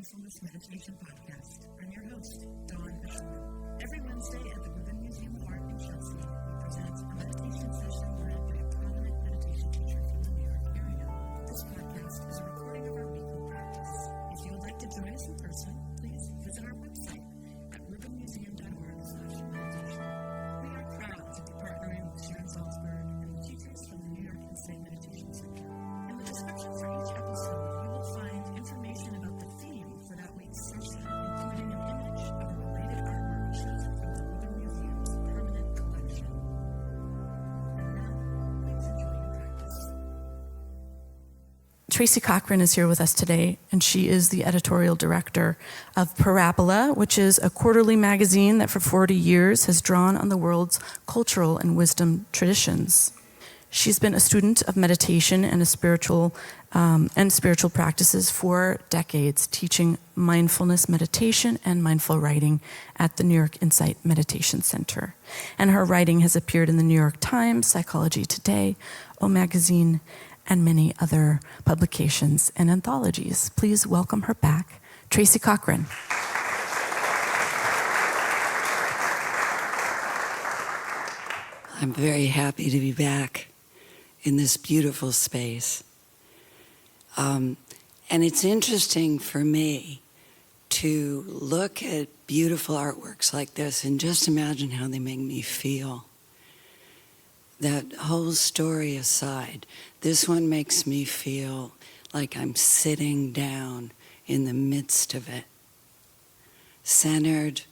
Mindfulness Meditation Podcast. I'm your host, Dawn Ashman. Every Wednesday at the Rubin Museum of Art in Chelsea, we present a meditation session led by a prominent meditation teacher from the New York area. This podcast is a recording of our weekly practice. If you would like to join us in person, please visit our website at rubinmuseum.org/meditation. We are proud to be partnering with Sharon Salzberg and the teachers from the New York State Meditation Center. In the description for each episode, you will find information about the theme for that week's session, including an image of a related artwork chosen from the Rubin Museum's permanent collection. And now, please enjoy your practice. Tracy Cochran is here with us today, and she is the editorial director of Parabola, which is a quarterly magazine that for 40 years has drawn on the world's cultural and wisdom traditions. She's been a student of meditation and spiritual practices for decades, teaching mindfulness meditation and mindful writing at the New York Insight Meditation Center. And her writing has appeared in the New York Times, Psychology Today, O Magazine, and many other publications and anthologies. Please welcome her back, Tracy Cochran. I'm very happy to be back in this beautiful space. And it's interesting for me to look at beautiful artworks like this and just imagine how they make me feel. That whole story aside, this one makes me feel like I'm sitting down in the midst of it, centered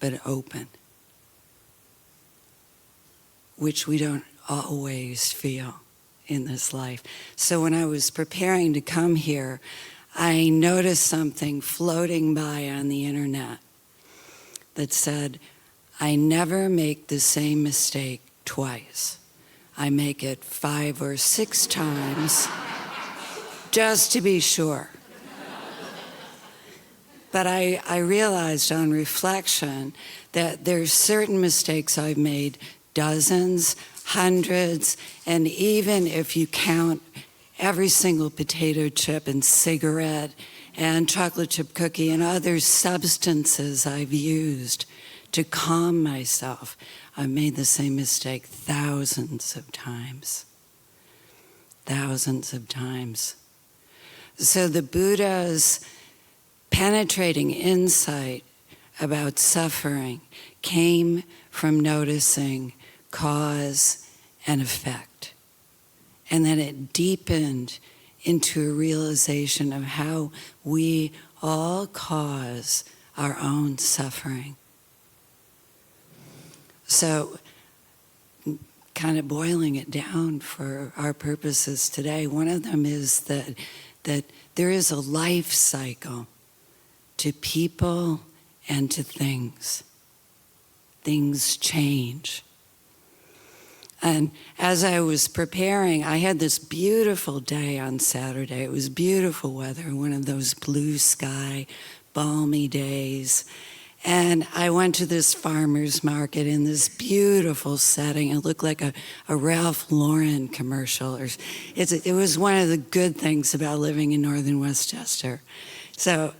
but open, which we don't always feel in this life. So when I was preparing to come here, I noticed something floating by on the internet that said, I never make the same mistake twice. I make it 5 or 6 times just to be sure. But I realized on reflection that there's certain mistakes I've made dozens, hundreds, and even if you count every single potato chip and cigarette and chocolate chip cookie and other substances I've used to calm myself, I've made the same mistake thousands of times. Thousands of times. So the Buddha's penetrating insight about suffering came from noticing cause and effect. And then it deepened into a realization of how we all cause our own suffering. So, kind of boiling it down for our purposes today, one of them is that there is a life cycle to people and to things. Things change. And as I was preparing, I had this beautiful day on Saturday. It was beautiful weather, one of those blue sky, balmy days. And I went to this farmer's market in this beautiful setting. It looked like a Ralph Lauren commercial. It was one of the good things about living in northern Westchester. So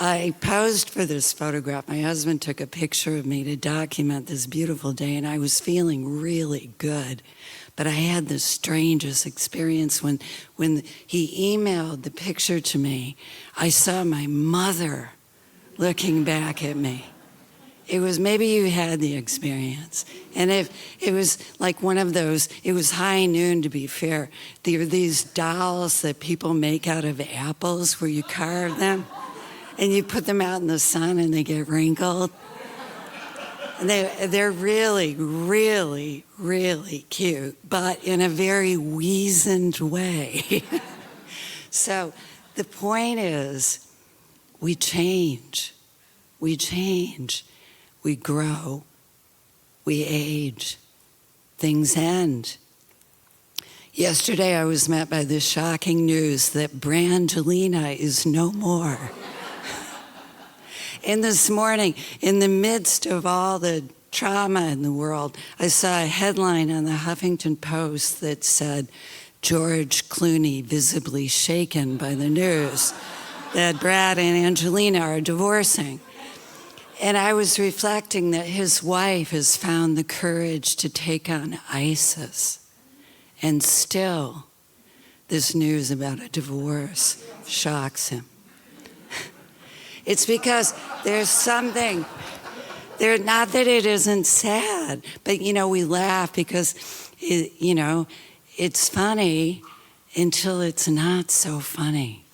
I posed for this photograph. My husband took a picture of me to document this beautiful day, and I was feeling really good. But I had the strangest experience when he emailed the picture to me. I saw my mother looking back at me. It was, maybe you had the experience. And if it was like one of those, it was high noon to be fair. There are these dolls that people make out of apples where you carve them. And you put them out in the sun and they get wrinkled. And they're really, really, really cute, but in a very weazened way. So the point is, we change. We change. We grow. We age. Things end. Yesterday I was met by the shocking news that Brangelina is no more. And this morning, in the midst of all the trauma in the world, I saw a headline on the Huffington Post that said, George Clooney visibly shaken by the news. that Brad and Angelina are divorcing. And I was reflecting that his wife has found the courage to take on ISIS. And still, this news about a divorce shocks him. It's because there's something there, not that it isn't sad, but we laugh because it's funny until it's not so funny.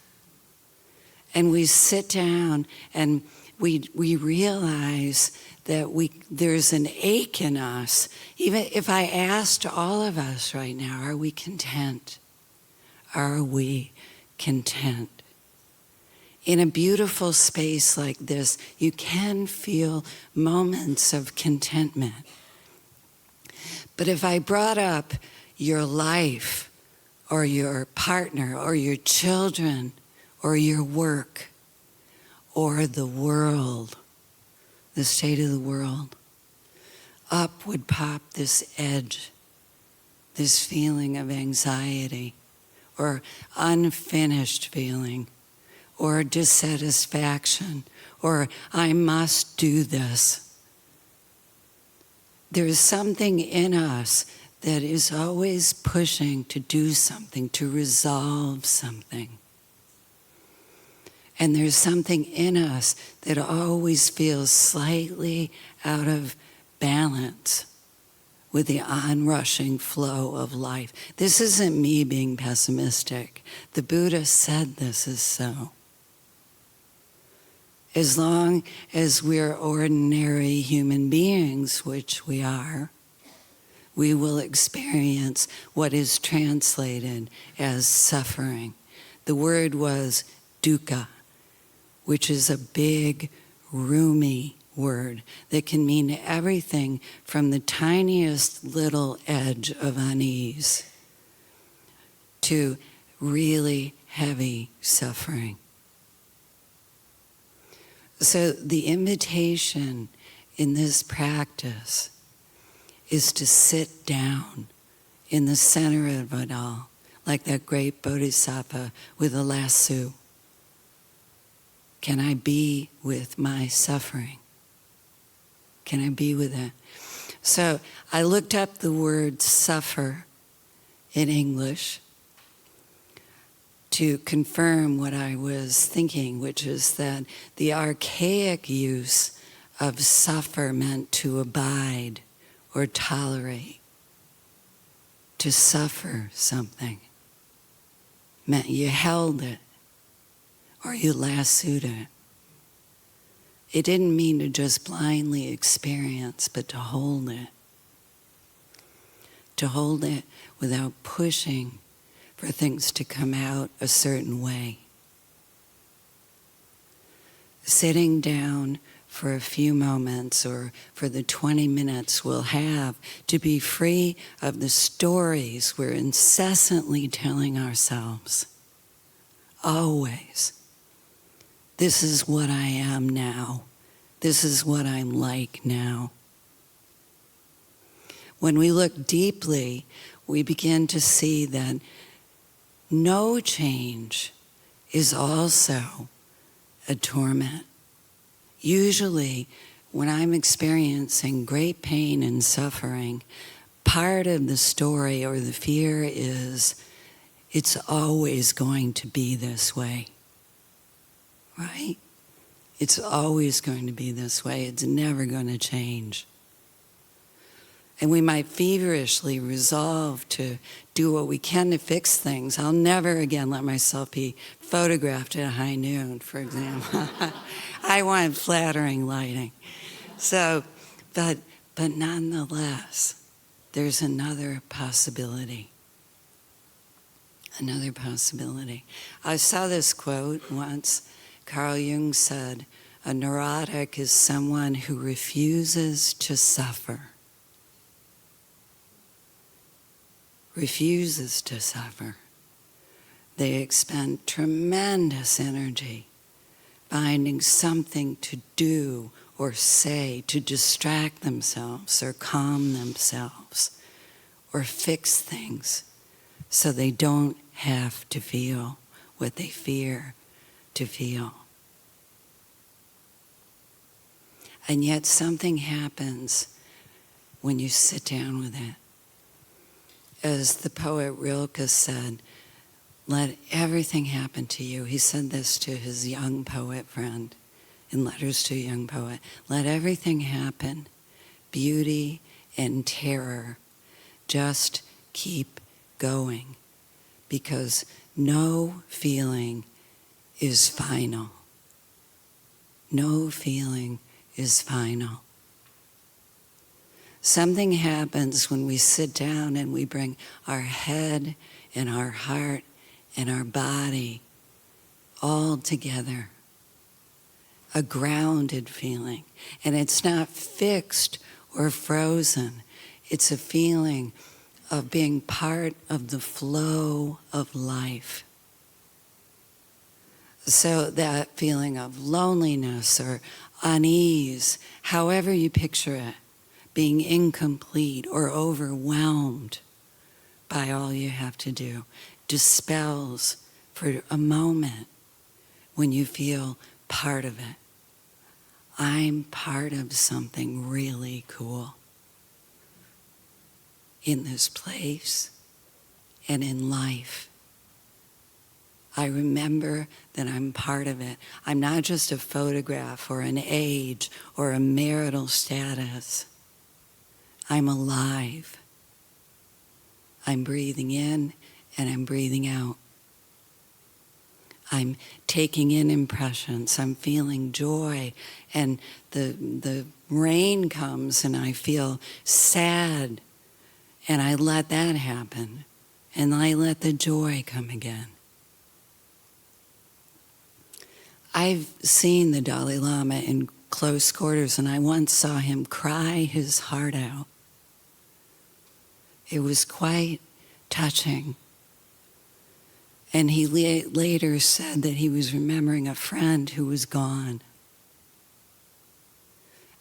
And we sit down and we realize that there's an ache in us. Even if I asked all of us right now, are we content? Are we content? In a beautiful space like this, you can feel moments of contentment. But if I brought up your life or your partner or your children or your work or the world, the state of the world, up would pop this edge, this feeling of anxiety or unfinished feeling or dissatisfaction or I must do this. There is something in us that is always pushing to do something, to resolve something. And there's something in us that always feels slightly out of balance with the onrushing flow of life. This isn't me being pessimistic. The Buddha said this is so. As long as we're ordinary human beings, which we are, we will experience what is translated as suffering. The word was dukkha, which is a big, roomy word that can mean everything from the tiniest little edge of unease to really heavy suffering. So the invitation in this practice is to sit down in the center of it all, like that great bodhisattva with a lasso. Can I be with my suffering? Can I be with it? So I looked up the word suffer in English to confirm what I was thinking, which is that the archaic use of suffer meant to abide or tolerate. To suffer something meant you held it or you lassoed it. It didn't mean to just blindly experience, but to hold it. To hold it without pushing for things to come out a certain way. Sitting down for a few moments or for the 20 minutes we'll have to be free of the stories we're incessantly telling ourselves. Always. This is what I am now. This is what I'm like now. When we look deeply, we begin to see that no change is also a torment. Usually, when I'm experiencing great pain and suffering, part of the story or the fear is it's always going to be this way. Right? It's always going to be this way. It's never going to change. And we might feverishly resolve to do what we can to fix things. I'll never again let myself be photographed at high noon, for example. I want flattering lighting. So, but nonetheless, there's another possibility. Another possibility. I saw this quote once. Carl Jung said, "A neurotic is someone who refuses to suffer." Refuses to suffer. They expend tremendous energy finding something to do or say to distract themselves or calm themselves or fix things so they don't have to feel what they fear to feel. And yet something happens when you sit down with it. As the poet Rilke said, let everything happen to you. He said this to his young poet friend in Letters to a Young Poet. Let everything happen, beauty and terror. Just keep going, because no feeling is final. No feeling is final. Something happens when we sit down and we bring our head and our heart and our body all together. A grounded feeling. And it's not fixed or frozen. It's a feeling of being part of the flow of life. So that feeling of loneliness or unease, however you picture it, being incomplete or overwhelmed by all you have to do, dispels for a moment when you feel part of it. I'm part of something really cool in this place and in life. I remember that I'm part of it. I'm not just a photograph or an age or a marital status. I'm alive. I'm breathing in and I'm breathing out. I'm taking in impressions. I'm feeling joy. And the rain comes and I feel sad. And I let that happen. And I let the joy come again. I've seen the Dalai Lama in close quarters, and I once saw him cry his heart out. It was quite touching. And he later said that he was remembering a friend who was gone.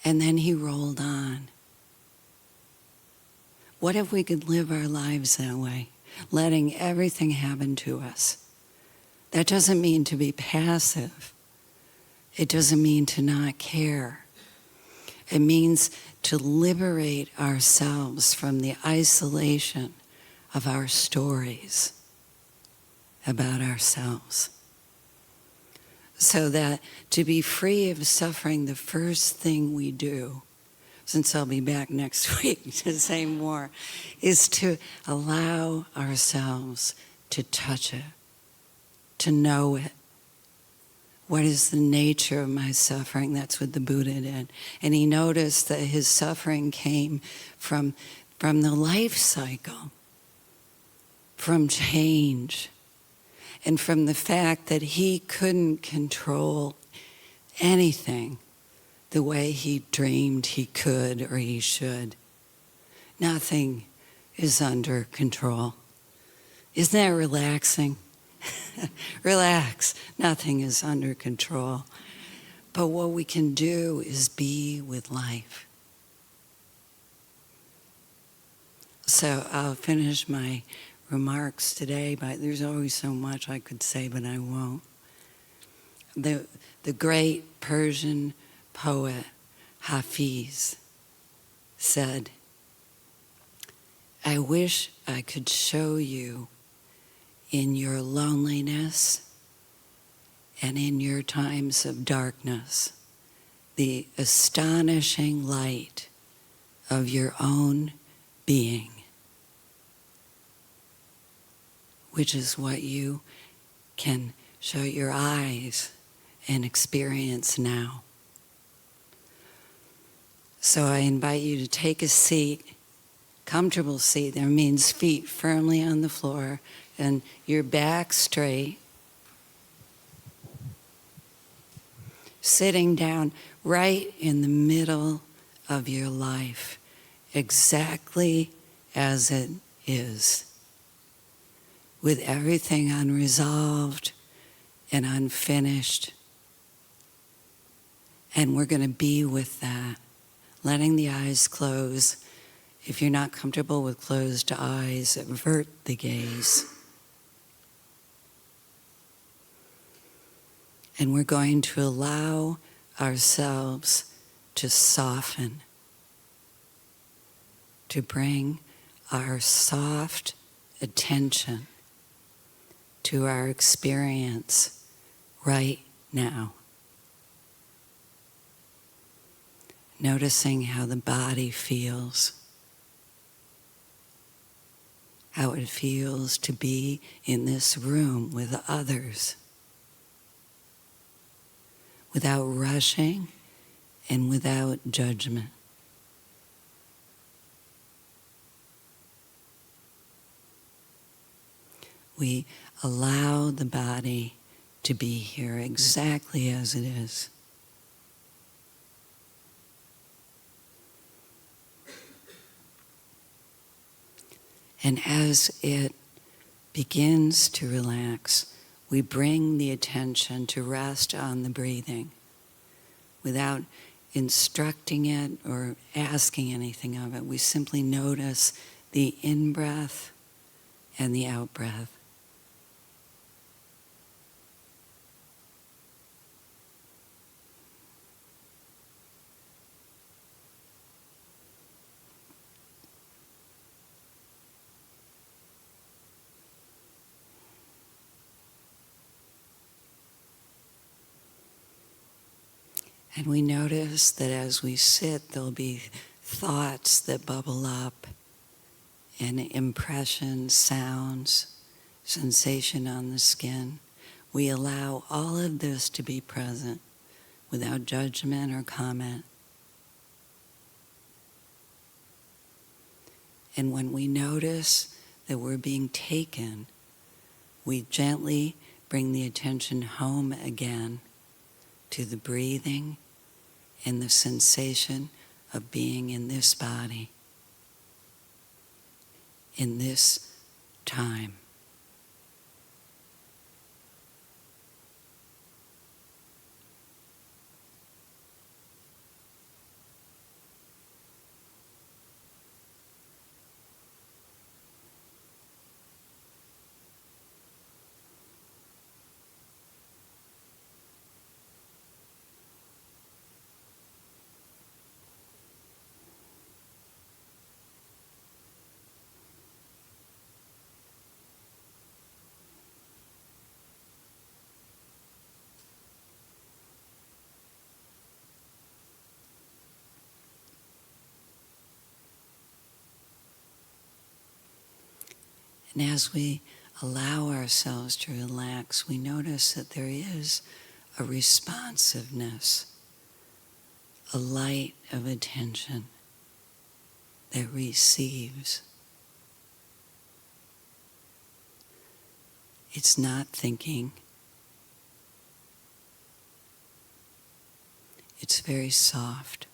And then he rolled on. What if we could live our lives that way, letting everything happen to us? That doesn't mean to be passive. It doesn't mean to not care. It means to liberate ourselves from the isolation of our stories about ourselves. So that to be free of suffering, the first thing we do, since I'll be back next week to say more, is to allow ourselves to touch it, to know it. What is the nature of my suffering? That's what the Buddha did. And he noticed that his suffering came from the life cycle, from change, and from the fact that he couldn't control anything the way he dreamed he could or he should. Nothing is under control. Isn't that relaxing? Relax. Nothing is under control. But what we can do is be with life. So I'll finish my remarks today, but there's always so much I could say, but I won't. The great Persian poet Hafiz said, I wish I could show you in your loneliness and in your times of darkness the astonishing light of your own being, which is what you can show your eyes and experience now. So I invite you to take a seat, comfortable seat. That means feet firmly on the floor and your back straight. Sitting down right in the middle of your life, exactly as it is, with everything unresolved and unfinished. And we're going to be with that, letting the eyes close. If you're not comfortable with closed eyes, avert the gaze. And we're going to allow ourselves to soften, to bring our soft attention to our experience right now. Noticing how the body feels, how it feels to be in this room with others, without rushing and without judgment. We allow the body to be here exactly as it is. And as it begins to relax, we bring the attention to rest on the breathing without instructing it or asking anything of it. We simply notice the in-breath and the out-breath. And we notice that as we sit, there'll be thoughts that bubble up, and impressions, sounds, sensation on the skin. We allow all of this to be present without judgment or comment. And when we notice that we're being taken, we gently bring the attention home again to the breathing and the sensation of being in this body, in this time. And as we allow ourselves to relax, we notice that there is a responsiveness, a light of attention that receives. It's not thinking. It's very soft.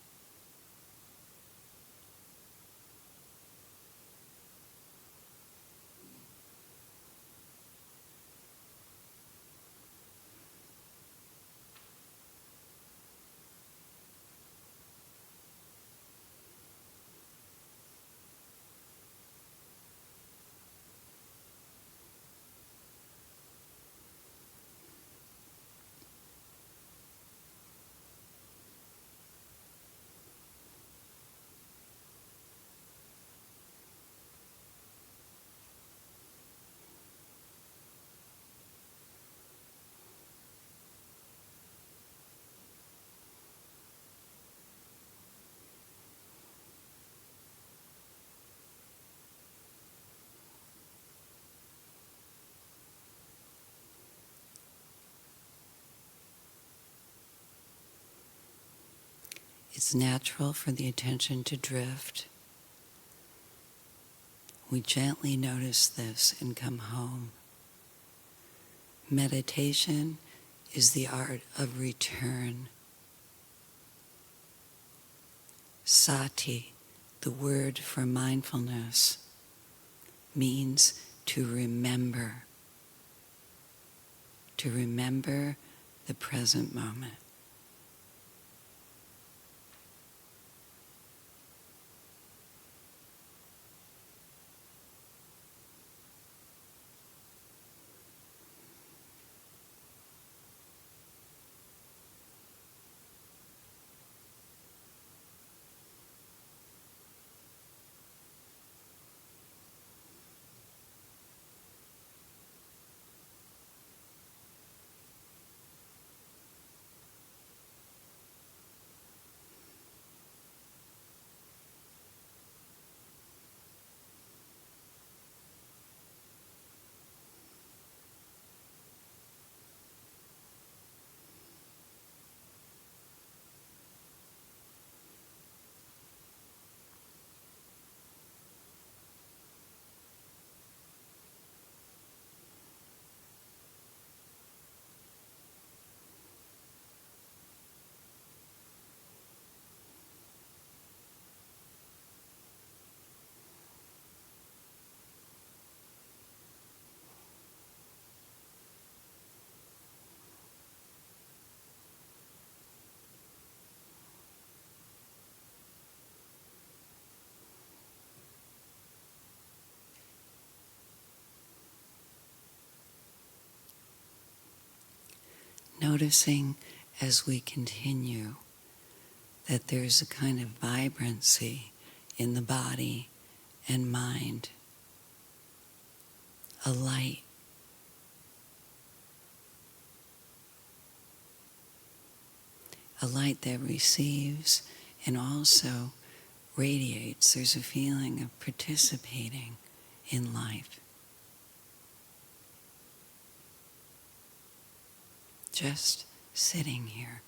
It's natural for the attention to drift. We gently notice this and come home. Meditation is the art of return. Sati, the word for mindfulness, means to remember the present moment. Noticing as we continue that there's a kind of vibrancy in the body and mind, a light. A light that receives and also radiates. There's a feeling of participating in life. Just sitting here.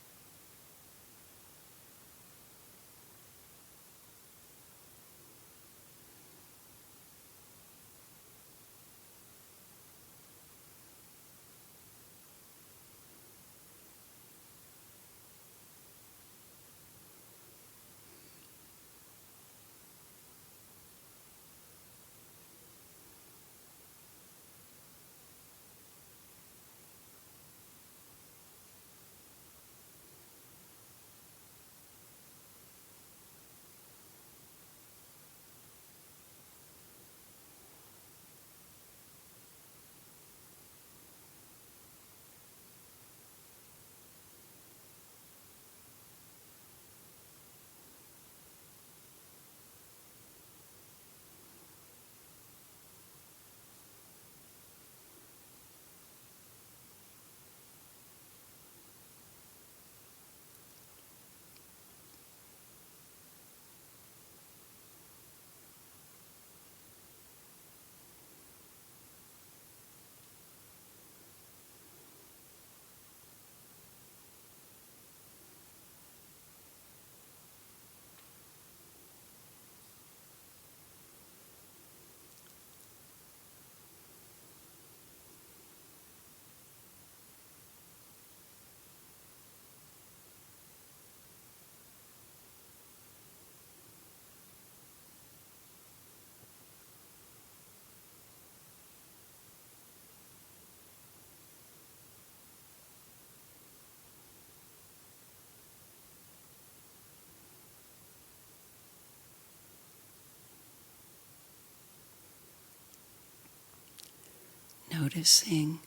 Noticing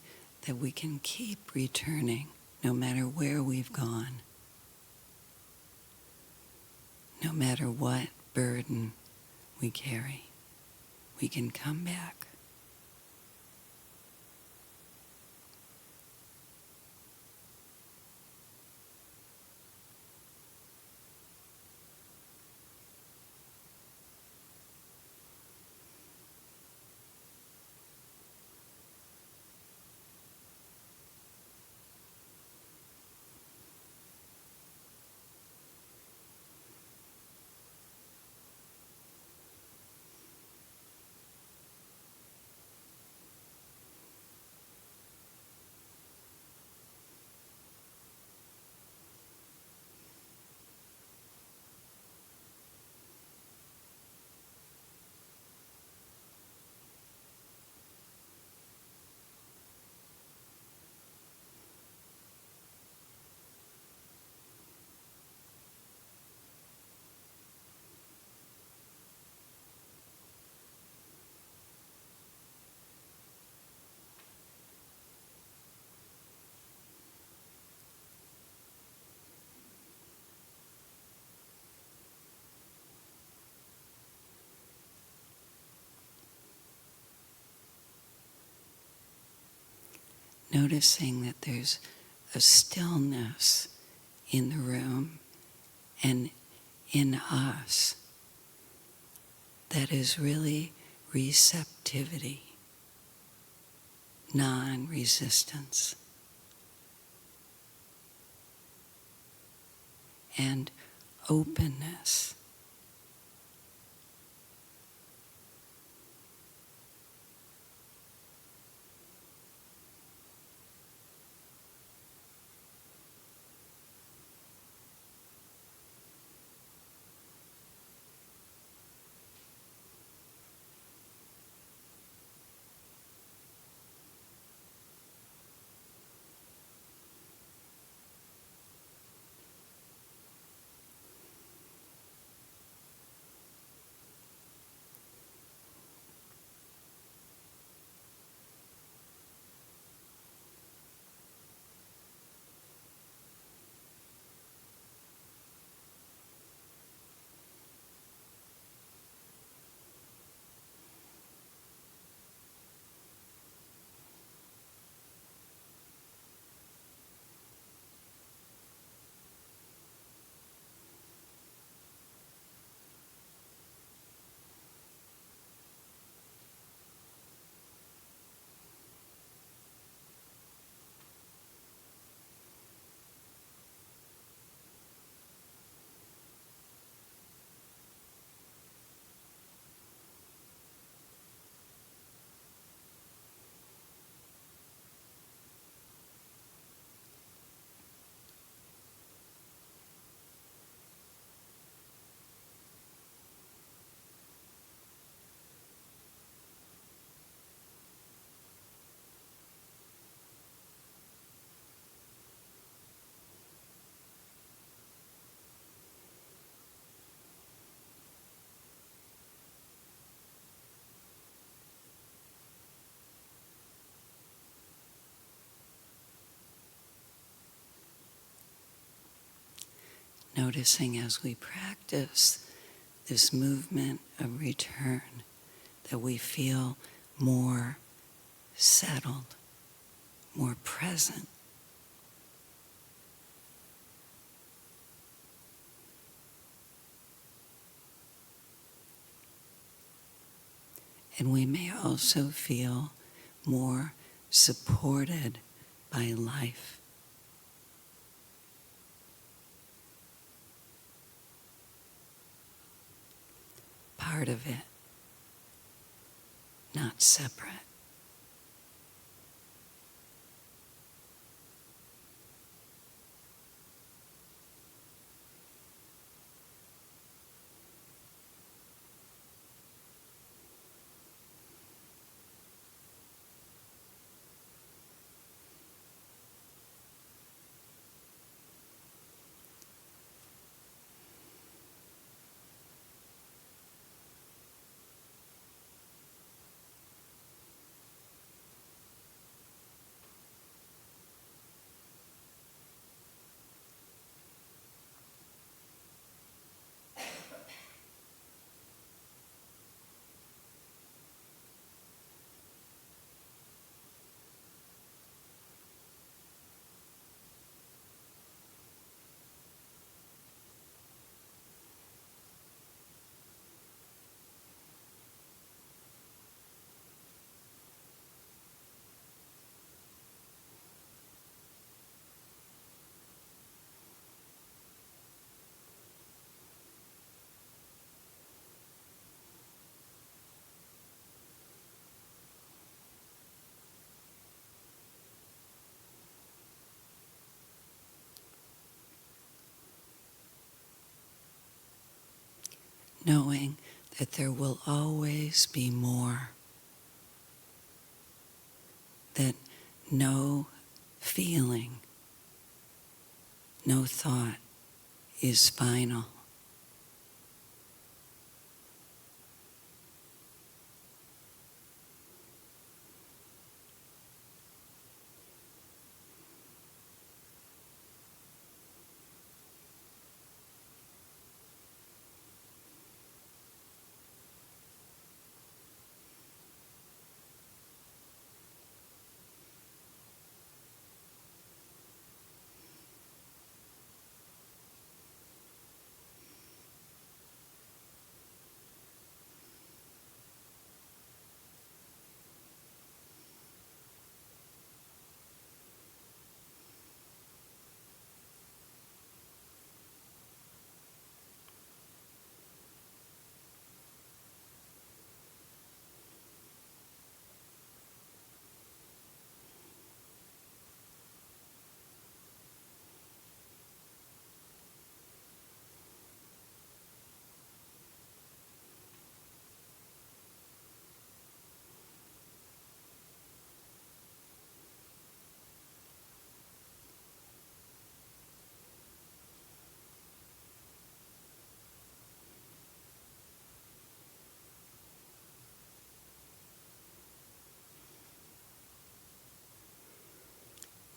that we can keep returning no matter where we've gone, no matter what burden we carry, we can come back. Noticing that there's a stillness in the room and in us that is really receptivity, non-resistance, and openness. Noticing as we practice this movement of return that we feel more settled, more present. And we may also feel more supported by life. Part of it, not separate. Knowing that there will always be more, that no feeling, no thought is final.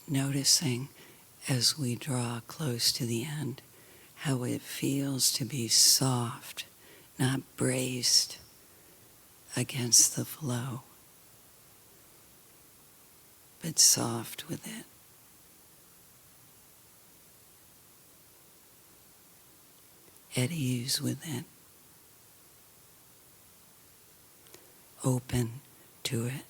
Noticing as we draw close to the end how it feels to be soft, not braced against the flow, but soft with it. At ease with it. Open to it.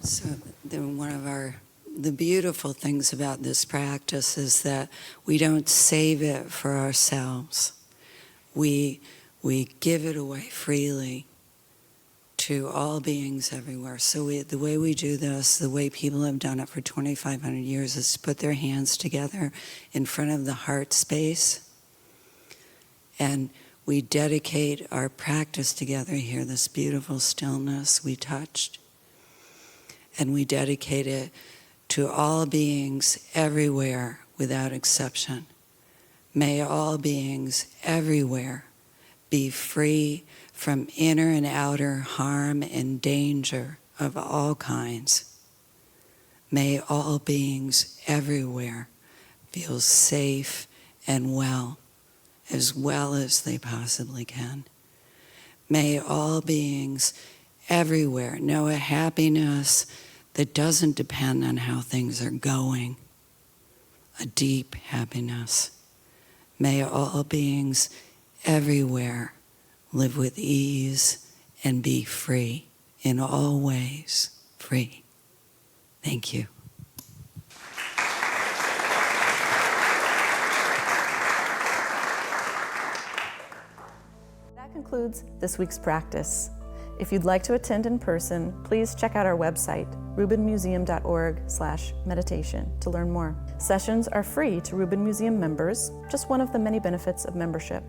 So one of the beautiful things about this practice is that we don't save it for ourselves. We give it away freely to all beings everywhere. So the way we do this, the way people have done it for 2,500 years, is to put their hands together in front of the heart space, and we dedicate our practice together here, this beautiful stillness we touched, and we dedicate it to all beings everywhere without exception. May all beings everywhere be free from inner and outer harm and danger of all kinds. May all beings everywhere feel safe and well as they possibly can. May all beings everywhere know a happiness that doesn't depend on how things are going, a deep happiness. May all beings everywhere live with ease and be free, in all ways free. Thank you. That concludes this week's practice. If you'd like to attend in person, please check out our website, rubinmuseum.org/meditation, to learn more. Sessions are free to Rubin Museum members, just one of the many benefits of membership.